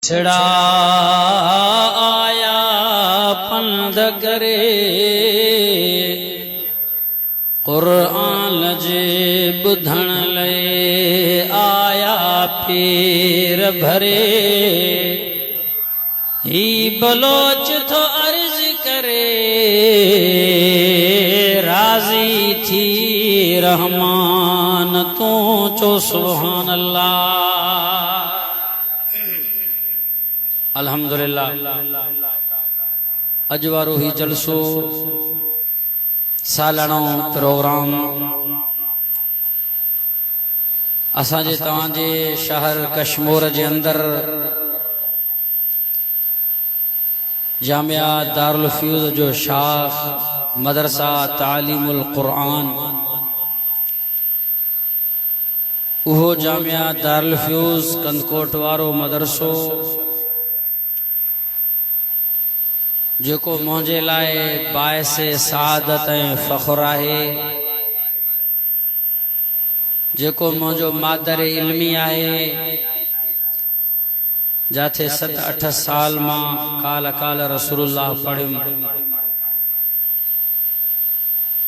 چھڑا آیا پند کرے قرآن لجے بدھن لے آیا پیر بھرے ہی بلوچ تو عرض کرے راضی تھی رحمان تو چو سبحان اللہ۔ الحمدللہ اجوارو ہی جلسو سالانو پروگرام اساں جے تواں جے شہر کشمور جے اندر جامعہ دارالفیوز جو شاخ مدرسہ تعلیم القرآن اہو جامعہ دارالفیوز کندکوٹ وارو مدرسو جو کو مونجے لائے باعث سعادت فخر آئے جو کو مونجو مادر علمی آئے جاتے 7-8 سال ماں کال رسول اللہ پڑھیں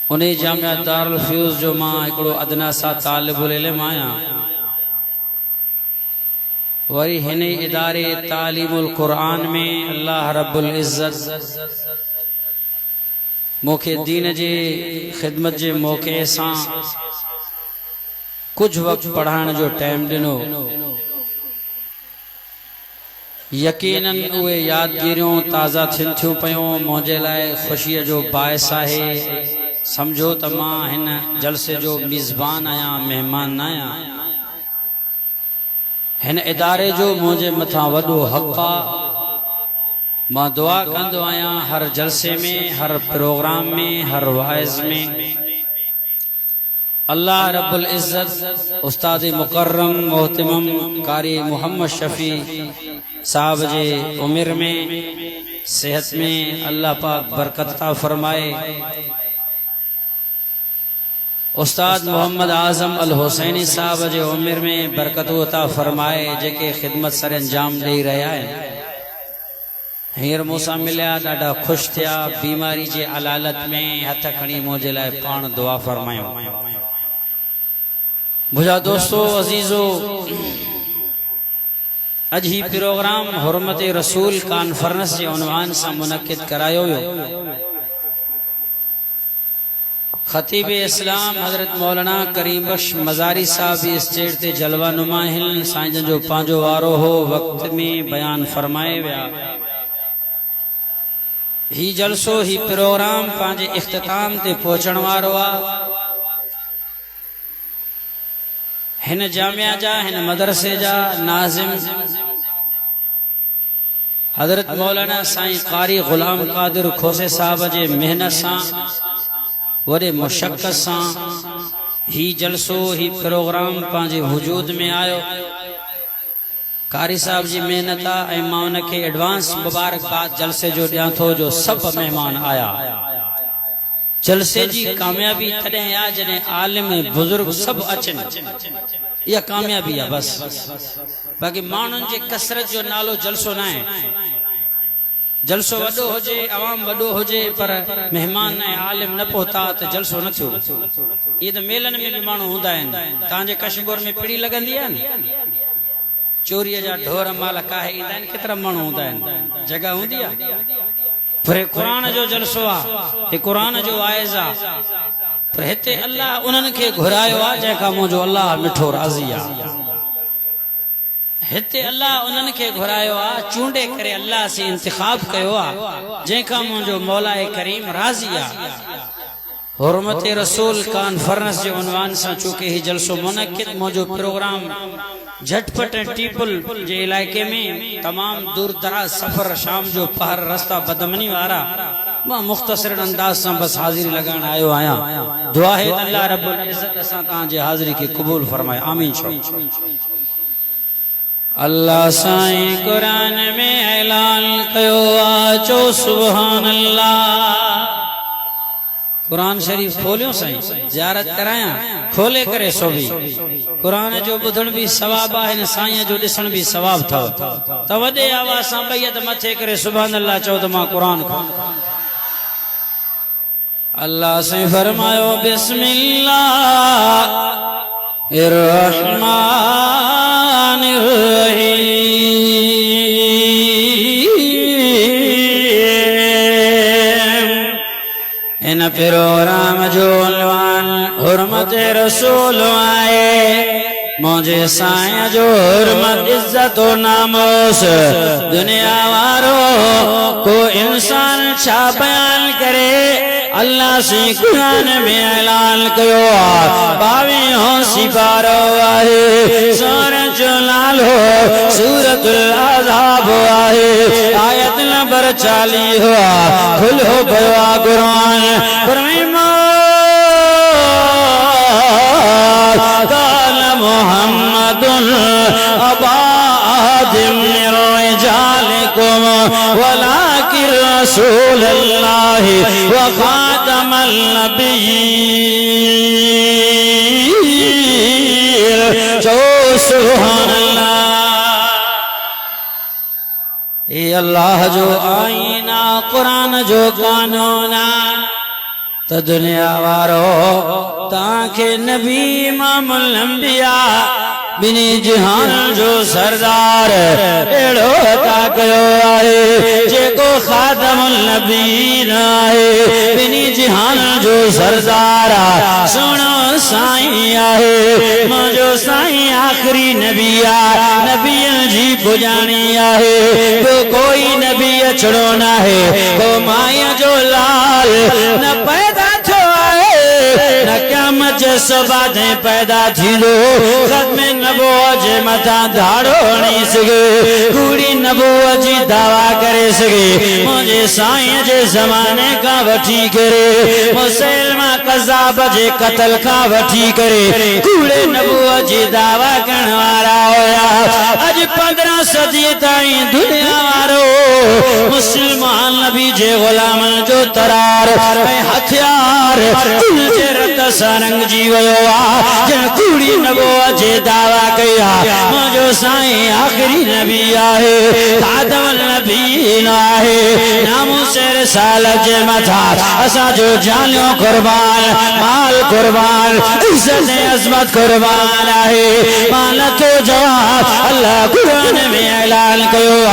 انہیں جامعہ دارالفیوز جو ماں اکڑو ادنا سا طالب العلم آیا وری ہنے ادارے تعلیم القرآن میں اللہ رب العزت موقع دین جے خدمت جے موقع ساں کچھ وقت پڑھان جو ٹائم دنو یقیناً اوے یادگیریوں تازہ تھیوں پیوں مونجے لائے خوشی جو باعث ہے سمجھو تمام ہن جلسے جو میزبان آیا مہمان آیا ہن ادارے جو مجھے متھا وڈو حقا ماں دعا کندو آیا ہر جلسے میں ہر پروگرام میں ہر وائز میں اللہ رب العزت استاد مکرم محتمم قاری محمد شفیع صاحب جے عمر میں صحت میں اللہ پاک برکت عطا فرمائے استاد محمد اعظم الحسینی صاحب جے عمر میں برکت عطا فرمائے جے کے خدمت سر انجام دے رہا ہے ہیر موسیٰ ملیا ڈاڈا خوش تھیا بیماری جے علالت میں ہتھ کھڑی موجے لائے پان دعا فرمائیوں بھجا دوستو عزیزو اج ہی پروگرام حرمت رسول کانفرنس جے عنوان سا منعقد کرایو خطیب اسلام حضرت مولانا کریم بخش مزاری صاحب اسٹیج تے جلوہ نما ہن سائنجن جو پانجو وارو ہو وقت میں بیان فرمائے ویا ہی جلسو ہی پروگرام پانجے اختتام تے پہنچن وارو ہن جامعہ جا ہن مدرسے جا ناظم حضرت مولانا سائیں قاری غلام قادر کھوسے صاحب جے محنت ساں وڑے مشقت ساں ہی جلسو ہی پروگرام پانجے وجود میں آئو قاری صاحب جی محنتا اے ماں کے ایڈوانس مبارک بات جلسے جو ڈیاں تھو جو سب مہمان آیا جلسے جی کامیابی تھڑیں یا جنہیں عالم بزرگ سب اچن یہ کامیابی ہے بس باقی مانن جے کثرت جو نالو جلسو نہ ہے جلسو وڈو ہو جے عوام وڈو ہو جے پر مہمان نہ عالم نہ پہتا تو جلسو نہ تھو یہ تو میلن میں بھی مانو ہوندا ہیں تانجے کشمور میں پڑی لگندی ہے چوری جا ڈھور مال کاہے ایندا ہیں کترا مانو ہوندا ہیں جگہ ہوندی ہے پھر قرآن جو جلسو ہے قرآن جو وائز پر ہتے اللہ انہن کے گھرایو جے کا مو جو اللہ مٹھو راضی ہتے اللہ انہن کے گھرایو چونڈے کرے اللہ سے انتخاب کیو جے کا مو جو مولا کریم راضی حرمت رسول کانفرنس جو عنوان سا چونکہ ہی جلسو منعقد موجود پروگرام جھٹ پٹ ٹیپل جے علاقے میں تمام دور دراز سفر شام جو پہر رستہ بدمنی وارا ماں مختصر انداز سے بس حاضری لگان آئیو آیا دعا ہے اللہ رب العزت اساں تاں جے حاضری کی قبول فرمائے آمین شو اللہ سائیں قرآن میں اعلان کیو آچو سبحان اللہ قرآن شریف کھولیوں سائیں زیارت کرایاں کھولے کرے سو بھی قرآن جو بدھن بھی ثواب ہے سائیں جو ڈسن بھی ثواب تھا تو وڈے آواز سان بیت متھے کرے سبحان اللہ چو تو ماں قرآن کھول اللہ سے فرماؤ بسم اللہ الرحمن الرحیم ان پروگرام جو عنوان حرمت رسول آئے مجھے سائیں جو حرمت عزت و ناموس دنیا وارو کو انسان چھا بیان کرے اللہ سے قرآن میں اعلان کرو باویں ہوں سپارو آئے سورج لالو سورت العذاب آئے آیت نمبر 40 ہوا کھلو بھوا قرآن فرمیما قال محمد ابا آدم من رجالکم ولكن رسول اللہ وخاتم النبیین جو سبحان اللہ اے اللہ جو آئینہ قرآن جو قانونہ تو دنیا وارو تاکہ نبی امام الانبیاء بنی جہان جو سردار ایڑو تاکیو آئے جے کو خاتم النبیین آئے بنی جہان جو سردار سنو سائیں آئے مجھو سائیں آخری نبی نبی جی بجانی آئے تو کوئی نبی اچھڑو نہ ہے کو مائیں جو لال نہ پیدا چھو آئے نہ قیامت جیسو باتیں پیدا تھی دو ختم نبوت جے متا دھاڑو نہیں سگے کوڑی نبوت جی دعویٰ کرے سگے مجھے سائیں جے زمانے کا وٹھی کرے مسلمہ قذاب جے قتل کا وٹھی کرے کوڑے نبوت جی دعویٰ کرنوارا ہویا اج 15 صدی تائیں دنیا وارو مسلمان نبی جے غلام جو ترار اے ہتھیار دل جے رت سرنگ جی ویوا جن کوڑی نبوت جے دعویٰ کیا مجھو سائیں آخری نبی آئے خاتم النبیین آئے نامو سے رسالت جے متھا اسا جو جانیوں قربان مال قربان عزت عظمت قربان آئے مالت و جواب اللہ قرآن میں اعلان کیو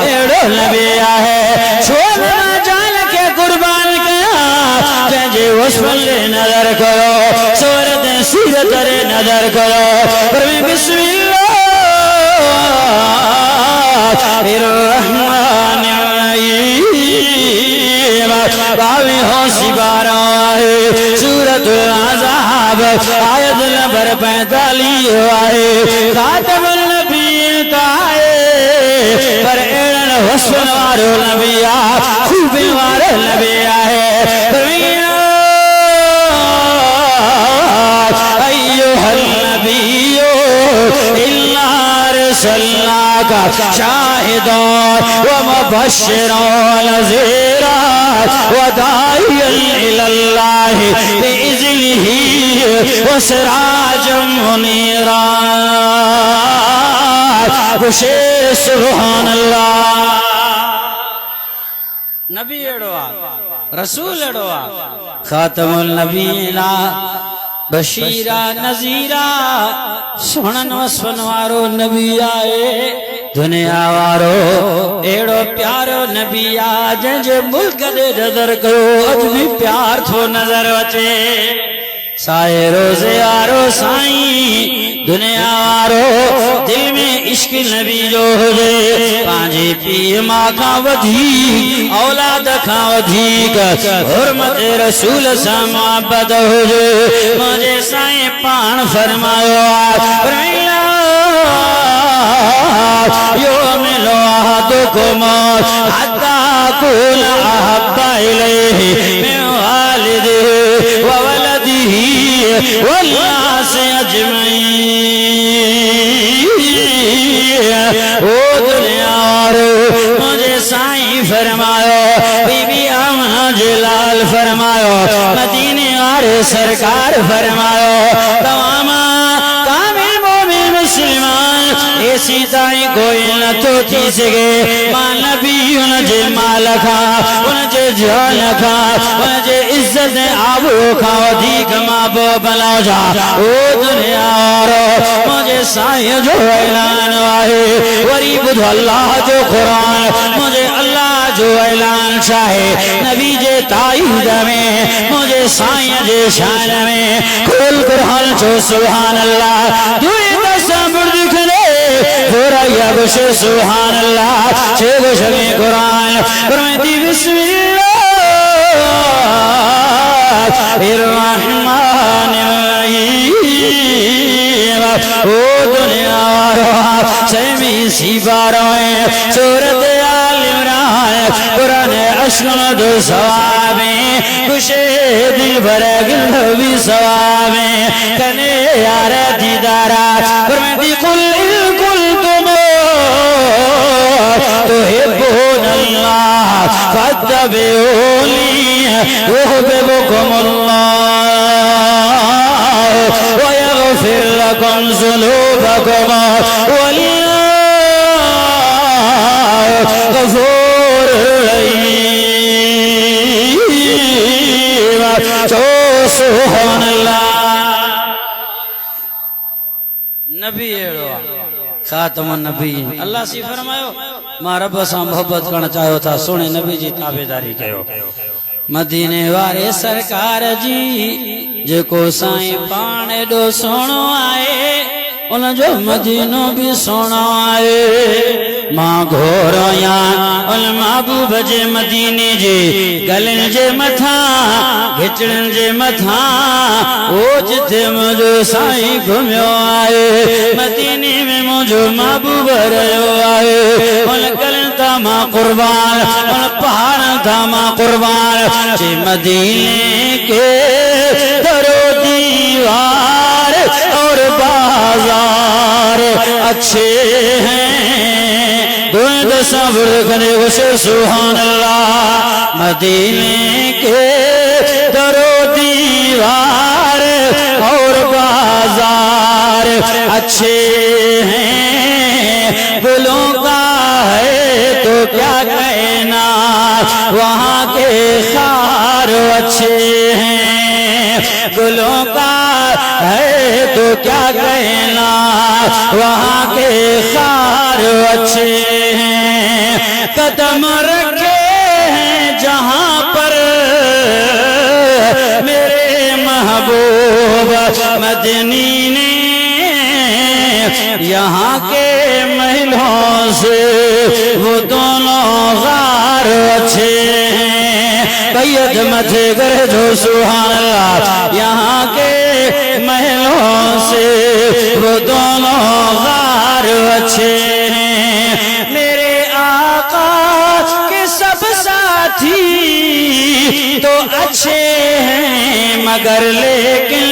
ایڑو نبی آئے چھوڑنا جان کے قربان کیا جنجے وصفل نظر کرو سورت سورت نظر کرو فرمی بسم اللہ الرحمن الرحیم باویں ہو سپارہ آئے سورت العذاب آیت نمبر 45 آئے خاتم النبیین کا آئے پر ایڑن حسن وارو نبی آئے خوبی وارو نبی آئے فرمین ایوہ النبی اللہ رسلناک شاہدان ومبشران نذیران وداعیا الاللہ بإذنہ وسراجا منیرا خوشے سبحان اللہ نبی اڑوا رسول اڑوا خاتم النبیین بشیرہ نذیرہ سنن و سنوارو نبی آئے دنیا وارو ایڑو پیارو نبی آ جنجے ملک دے نظر کرو اج بھی پیار تھو نظر وچے سائے روزے آرو سائیں دنیا آرو دل میں عشق نبی جو ہو جے پانجے پی ماں کا ودھی اولاد کا ودھی حرمت رسول سا محبت ہو جے مجھے سائیں پان فرمایا یوم لوحدکم حتی کون احب الیہ من والدہ وولدہ والناس اجمعین او دنیا مجھے سائیں فرمایا بی بی آمنہ جلال فرماؤ مدینے والے سرکار فرماؤ تمام کامل مومن مسلمان ایسی دائی کوئی نہ تو تھی سگے ماں نبی ان جے مال کھا ان جے جان کھا ان جے عزت آبو کھا ودیک ماں بو بلاو جا او دنیا آرو مجھے سائیں جو اعلان آئے وری بدھ اللہ جو قرآن مجھے اللہ جو اعلان چاہے نبی جے تائید میں مجھے سائیں جے شان میں کھول قرآن جو سبحان اللہ دوئی تصبر دکھنے پورا یا گوشے سبحان اللہ چھے گوشے میں قرآن فرمائیتی بسم اللہ الرحمن الرحیم او دنیا روحا سیمی سی بارویں سورت آل عمران قرآن عشق دو ثوابیں گوشے دل برگل بھی ثوابیں کنے یار دیدارا فرمائیتی قل تحبون اللہ فاتبعونی يحببكم الله ويغفر لكم ذنوبكم والله غفور رحيم سبحان اللہ نبی ایڑوا خاتم النبی اللہ سی فرمایو ماں رب ساں محبت کرنا چاہو تھا سونے نبی جی تابعداری کہو مدینے وارے سرکار جی جے کو سائیں پانے دو سونو آئے ان جو مدینو بھی سونا آئے ماں گھورو یا ان محبوب جے مدینے جے گلن جے متھا گھچڑن جے متھا او جتے مجھو سائیں گھمیو آئے مدینے میں مجھو محبوب رہو آئے ان گلن تا ماں قربان ان پہاڑ تا ماں قربان جے مدینے کے درو دیوار اور بازار اچھے ہیں دو صبر کرے گوشے سبحان اللہ مدینے کے درو دیوار اور بازار اچھے ہیں گلوں کا ہے تو کیا کہنا وہاں کے خار اچھے ہیں گلوں کا ہے تو کیا کہنا وہاں کے خار اچھے ہیں قدم رکھے ہیں جہاں پر میرے محبوب مدنی نے یہاں کے محلوں سے وہ دونوں غار اچھے ہیں قید متھے گرے جو سبحان اللہ یہاں کے محلوں سے وہ دونوں غار اچھے ہیں میرے آقا کے سب ساتھی تو اچھے ہیں مگر لیکن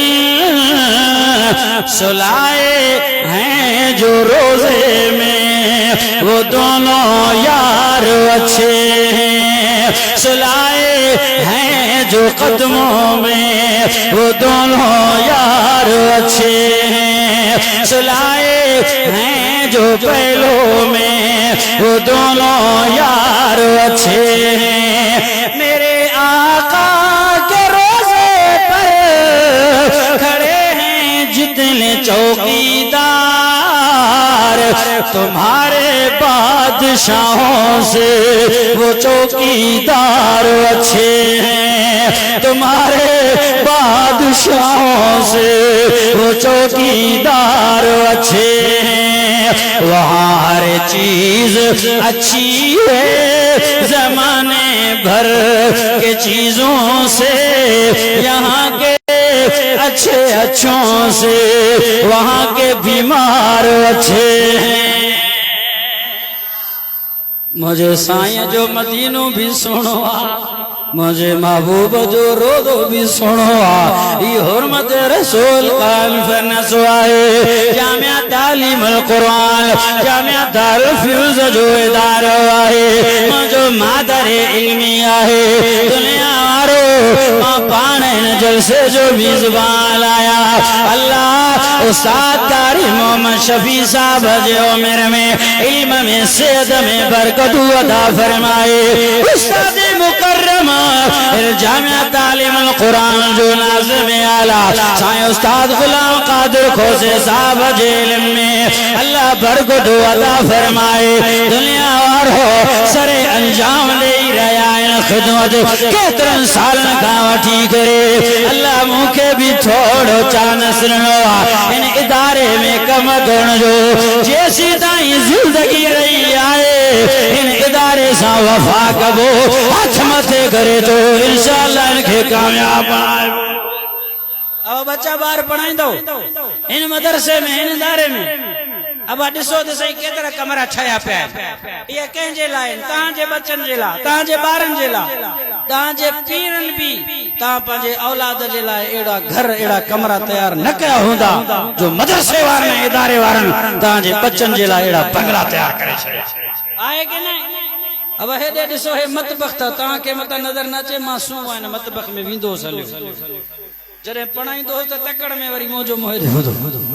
سلائے ہیں جو روزے میں وہ دونوں یار اچھے ہیں سلائے ہیں جو قدموں میں وہ دونوں یار اچھے ہیں سلائے ہیں جو پہلوں میں وہ دونوں یار اچھے ہیں میرے آقا کے روزے پر کھڑے ہیں جتنے چوکیدار تمہارے بادشاہوں سے وہ چوکیدار اچھے ہیں تمہارے بادشاہوں سے وہ چوکیدار اچھے ہیں وہاں ہر چیز اچھی ہے زمانے بھر کے چیزوں سے یہاں کے اچھے اچھوں سے وہاں کے بیمار اچھے ہیں مجھے سائیں جو مدینو بھی سنو مجھے محبوب جو رودو بھی سنو یہ حرمت رسول قائم فرنسو آئے جامعہ تعلیم القرآن جامعہ دار الفیوز جو ادارہ آئے مجھے مادر علمی آئے دنیا پانے جلسے جو میزبان آیا اللہ استاد قاری محمد شفیع صاحب جو عمر میں علم میں صحت میں برکت عطا فرمائے استاد مکرم جامعہ تعلیم القرآن جو ناظم اعلیٰ سائیں استاد غلام قادر کھوسے صاحب جے علم میں اللہ برکت عطا فرمائے دنیا اور ہو سر انجام دے رہا ان خدمت کترن سالن کا وٹھی کرے اللہ موکے بھی تھوڑو چانس رنوا ان ادارے میں کم کرن جو جیسی دائیں زندگی رہی آئے ان ادارے سا وفا کبو ہاتھ متے کرے تو انشاءاللہ ان کے کامیاب آئے اب بچہ باہر پڑھائیں دو ان مدرسے میں ان ادارے میں اب ڈسو تو صحیح کیترا کمرہ ٹھایا پیا یہ کہیں جے لائے تاں جے بچن جے لا تاں جے بارن جے لا تاں جے پیرن بھی تاں پنجے اولاد جے لائے ایڑا گھر ایڑا کمرہ تیار نہ کیا ہوندا جو مدرسے وارن ادارے وارن تاں جے بچن جے لا ایڑا بنگلہ تیار کرے چھڑے آئے کہ نہیں اب ہے دے ڈسو ہے مطبخ تھا تاں کے متا نظر نہ چے معصوم ہے مطبخ میں ویندو سلیو جرے پڑھائیں دوست تکڑ میں وری موجو موہدے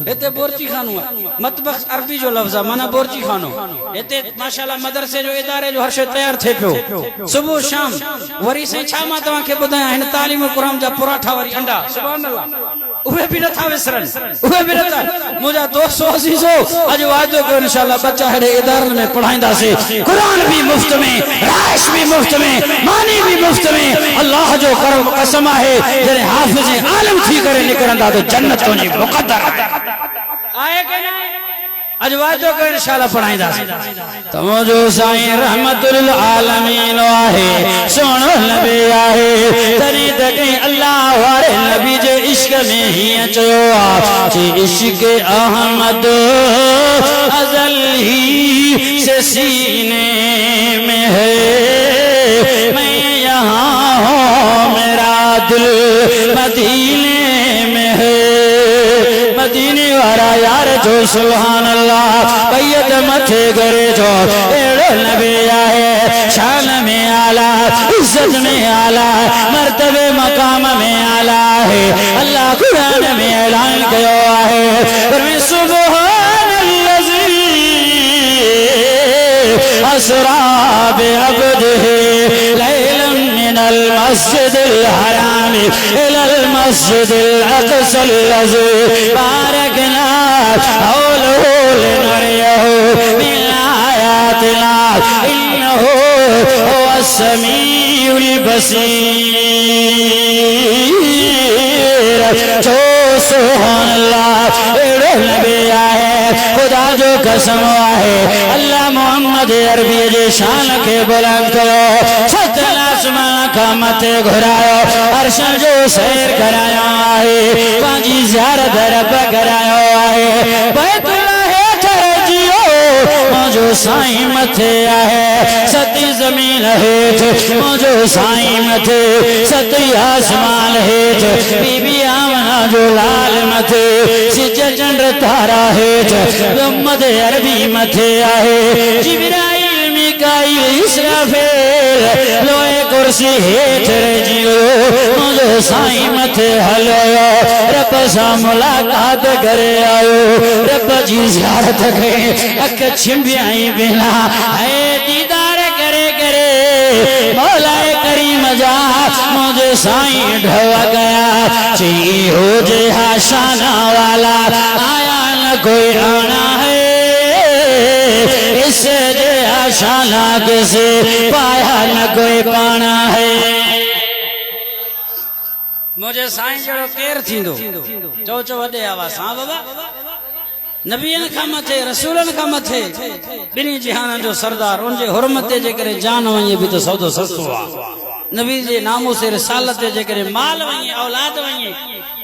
ایتے بورچی خانو مطبخ عربی جو لفظ ہے مانا بورچی خانو ایتے ماشاءاللہ مدرسے جو ادارے جو ہر شے تیار تھے پیو صبح شام وری سے چھا ماں تمہاں کے بدھائیں ہن تعلیم قرآن جا پراٹھا وری انڈا سبحان اللہ اوہ بھی نہ تھا وسرن اوہ بھی نہ تھا مجھا دوستو عزیزو آج واجو کو انشاءاللہ بچہ ہڑے ادارن میں پڑھائیں دا سے قرآن بھی مفت میں رائش بھی مفت میں مانی بھی مفت میں اللہ جو کرم قسم ہے جنہیں حافظ عالم تھی کرے نکرن دا تو جنت تو جی مقدر آئے کہ نہیں اج واجو کو انشاءاللہ پڑھائیں دا سے تمجھو سائیں رحمت للعالمین آہے سونو نبی آہے تنی تکیں اللہ وارے نبی جے عشق میں ہی اچھو آچے عشق احمد ازل ہی سے سینے میں ہے میں یہاں ہوں میرا دل مدینے میں ہے مدینے وارا یار جو سبحان اللہ قید متھے گرے جو ایڑو نبی آئے شان میں آلہ عزت میں آلہ مرتبہ مقام میں آلہ ہے اللہ قرآن میں اعلان کیو آئے فرمی سبحان اللذی اسرا بعبدہ لیلا من المسجد الحرام الى المسجد الاقصى الذي باركنا حوله لنريه من آياتنا انه هو السميع البصير جو سبحان اللہ ایڑو نبی آئے خدا جو قسم آئے اللہ محمد عربی جے شان کے بلند کرو ستل آسمان کا متے گھرائیو عرشن جو سیر کرایا آئے پانچی زیارت رب کرایا آئے بیت اللہ مجھو سائیں متھے آئے ستی زمین ہیت مجھو سائیں متھے ستی آسمان ہیت بی بی آمنہ جو لال متھے سچ چندر تارا ہیت محمد عربی متھے آئے جبرائیل میکائیل اسرافیل لوئے کرسی ہیت رجیو مجھو سائیں متھے ہلو رب سا ملاقات کرے آئو رب جی زیارت کرے اک چھمبیائی بنا اے دیدار کرے کرے مولا کریم جا مجھے سائیں ڈھوا گیا چی ہو جے ہاشانا والا آیا نہ کوئی آنا ہے اس سے جے ہاشانا کسے پایا نہ کوئی پانا ہے مجھے سائیں جڑو کیر تھی دو چو چو وڈے آواز ہاں بابا نبیان کا متھے رسولن کا متھے بنی جہان جو سردار ان جے حرمت جے کرے جان وئیں بھی تو سودو سستو آ نبی جے نامو سے رسالت جے کرے مال وئیں اولاد وئیں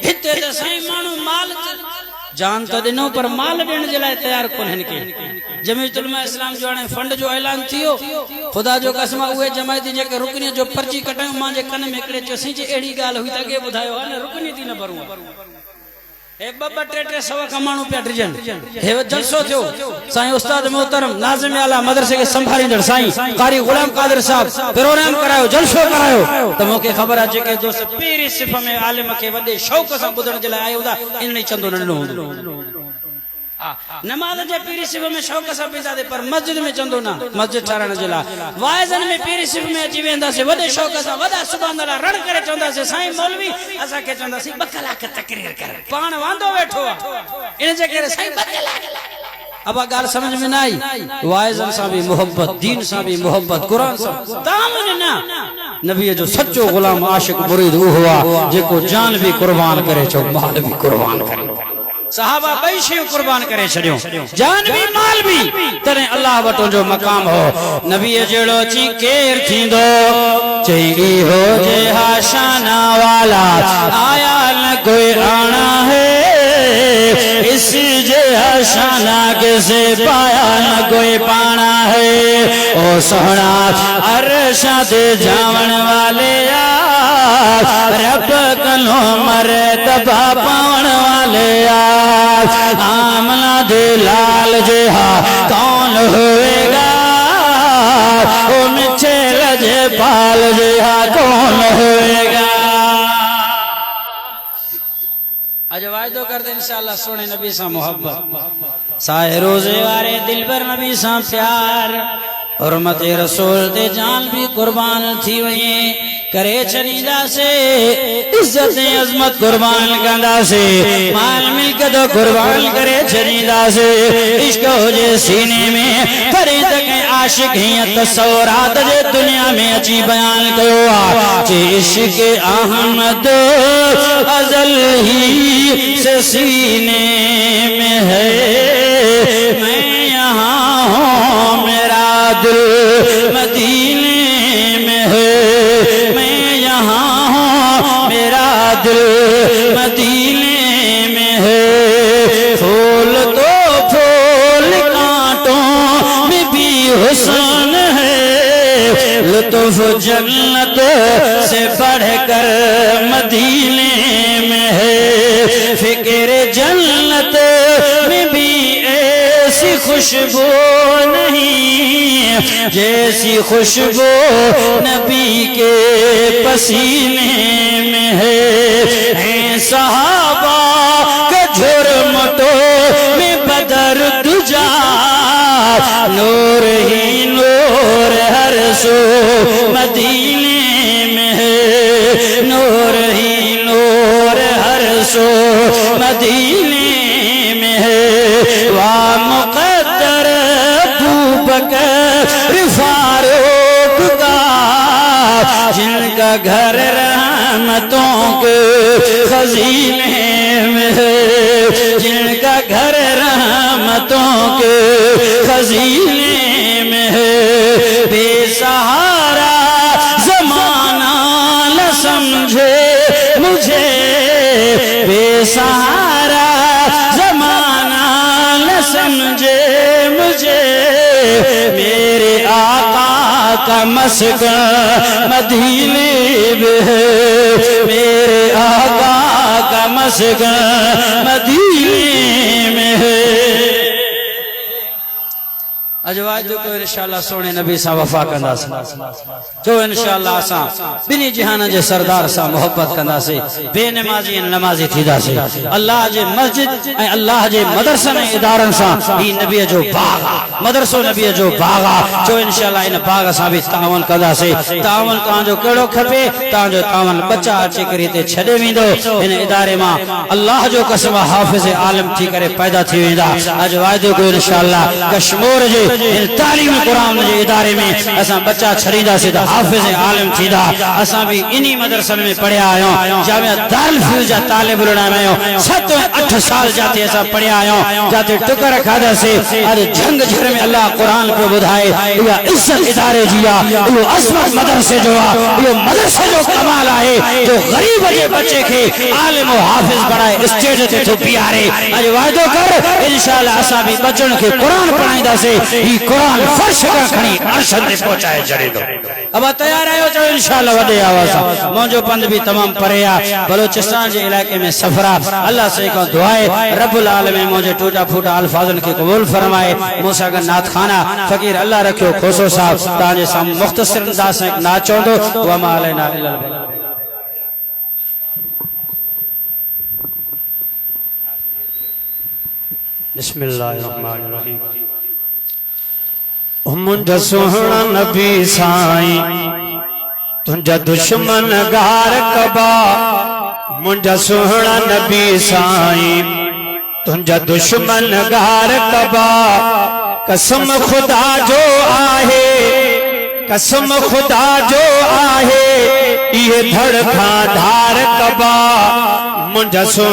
ہتے تے سائیں مانو مال جان تو دنوں پر مال دین جلائے تیار کون ہن کے جمعیت علماء اسلام جو آنے فنڈ جو اعلان تھیو خدا جو قسمہ ہوئے جماعتی جے کہ رکنی جو پرچی کٹائیں ماں جے کن میں کڑے چسیں جے ایڑی گال ہوئی تا کہ بدھائیو آنے رکنی تھی نہ بروں اے بابا ٹے سوا کمانو پیا ڈرجن ہے جلسو تھو سائیں استاد محترم ناظم اعلی مدرسے کے سنبھالندڑ سائیں قاری غلام قادر صاحب پروگرام کرایو جلسو کرایو تو موکے خبر اچے کہ دوست پیری صف میں عالم کے وڈے شوق سے بدھن جے آیو دا ان چندو ننو نماز جے پیری صف میں شوق سے پیدا دے پر مسجد میں چندو نہ مسجد ٹھارن جلا وائزن میں پیری صف میں اچی ویندا سے وڈے شوق سے وڈا سبحان اللہ رڑ کرے چوندا سے سائیں مولوی اسا کے چوندا سی بکلا کے تقریر کر پان واندو بیٹھو ان جے کرے سائیں بکلا اب گال سمجھ میں نہ آئی وائزن سا بھی محبت دین سا بھی محبت قرآن سا تامن نہ نبی جو سچو غلام عاشق مرید وہ ہوا جے کو جان بھی قربان کرے چو مال بھی قربان کرے صحابہ بئی شیوں قربان کرے چھڑیوں جان بھی مال بھی تنے اللہ وٹو جو مقام ہو نبی جڑو چی کیر تھیندو چیئی ہو جے ہاشانا والا آیا نہ کوئی آنا ہے اس جے ہاشانا کسے پایا نہ کوئی پانا ہے او سونا عرشہ دے جاون والے رب کلو مرتبہ پاون والے آمنہ دے لال جہا کون ہوئے گا او مچھے لجے پال جہا کون ہوئے گا آج وعدو کرتے انشاءاللہ سونے نبی سا محبت سائے روزے وارے دل پر نبی سا پیار حرمت رسول تے جان بھی قربان تھی وہیں کرے چنیدہ سے عزت عظمت قربان کندہ سے مال ملکت قربان کرے چنیدہ سے عشق ہو جے سینے میں کرے تک عاشق ہیں تصورات جے دنیا میں اچھی بیان کروا چے عشق احمد ازل ہی سے سینے میں ہے میں یہاں ہوں میرا دل مدینے میں ہے میں یہاں ہوں میرا دل مدینے میں ہے پھول تو پھول کانٹوں میں بھی حسن ہے لطف جنت سے بڑھ کر مدینے میں ہے فکر جنت میں بھی ایسی خوشبو نہیں جیسی خوشبو نبی کے پسینے میں ہے صحابہ کا جھرمٹو میں بدر دجا نور ہی نور ہر سو مدینے میں ہے نور ہی نور ہر سو مدینے میں ہے وا مقدر بکر فاروق کا جن کا گھر رحمتوں کے خزینے میں ہے جن کا گھر رحمتوں کے خزینے میں ہے بے سہارا زمانہ نہ سمجھے مجھے بے سہارا زمانہ نہ سمجھے مجھے میرے آقا کا مسکن مدینے میں ہے میرے آقا کا مسکن مدینے میں ہے اجواج جو کو انشاءاللہ سونے نبی سا وفا کندہ سے جو انشاءاللہ سا بنی جہانہ جے سردار سا محبت کندہ سے بے نمازی نمازی تھی دا سے اللہ جے مسجد اللہ جے مدرسن ادارن سا ہی نبی جو باغا مدرسو نبی جو باغا جو انشاءاللہ ان باغ سا بھی تعاون کندہ سے تعاون کان جو کڑو کھپے تان جو تعاون بچہ اچے کریتے چھڑے ویندو ان ادارے ماں اللہ جو قسم حافظ عالم تھی کرے پیدا تھی ویندا اجواج جو کو انشاءاللہ کشمور جے تعلیم قرآن جے ادارے میں اساں بچہ چھڑیدہ سے حافظ عالم تھیدا اساں بھی انہی مدرسن میں پڑھے آئیں جامعہ دارالفیوز جا طالب علم آئیں 7-8 سال جاتے ایسا پڑھے آئیں جاتے ٹکر کھادا سے آج جنگ جھر میں اللہ قرآن کو بدھائے یہ عزت ادارے جیا یہ عظمت مدرسے جو یہ مدرسے جو کمال آئے جو غریب جے بچے کے عالم و حافظ بڑھائے اسٹیج تے تو پیارے آج وعدو کر انشاءاللہ اساں بھی بچن کے قرآن پڑھائیں دا سے ہی قرآن فرش کا کھڑی عرشد نے پہنچائے جڑے دو اب تیار آئے ہو چاہو انشاءاللہ وڈے آوازا موجو پند بھی تمام پریا بلوچستان جے علاقے میں سفرہ اللہ سے کو دعائے رب العالمین مجھے ٹوٹا پھوٹا الفاظن کی قبول فرمائے موسیٰ کا نات خانہ فقیر اللہ رکھو خوصو صاحب تانے سام مختصر انداز سے ناچوں دو وما علینا الا البلاغ بسم اللہ الرحمن الرحیم منجا سوہنا نبی سائیں تنجا دشمن گار کبا منجا سوہنا نبی سائیں تنجا دشمن گار کبا قسم خدا جو آہے قسم خدا جو آہے یہ دھڑکا دھار کبا منجا سوہنا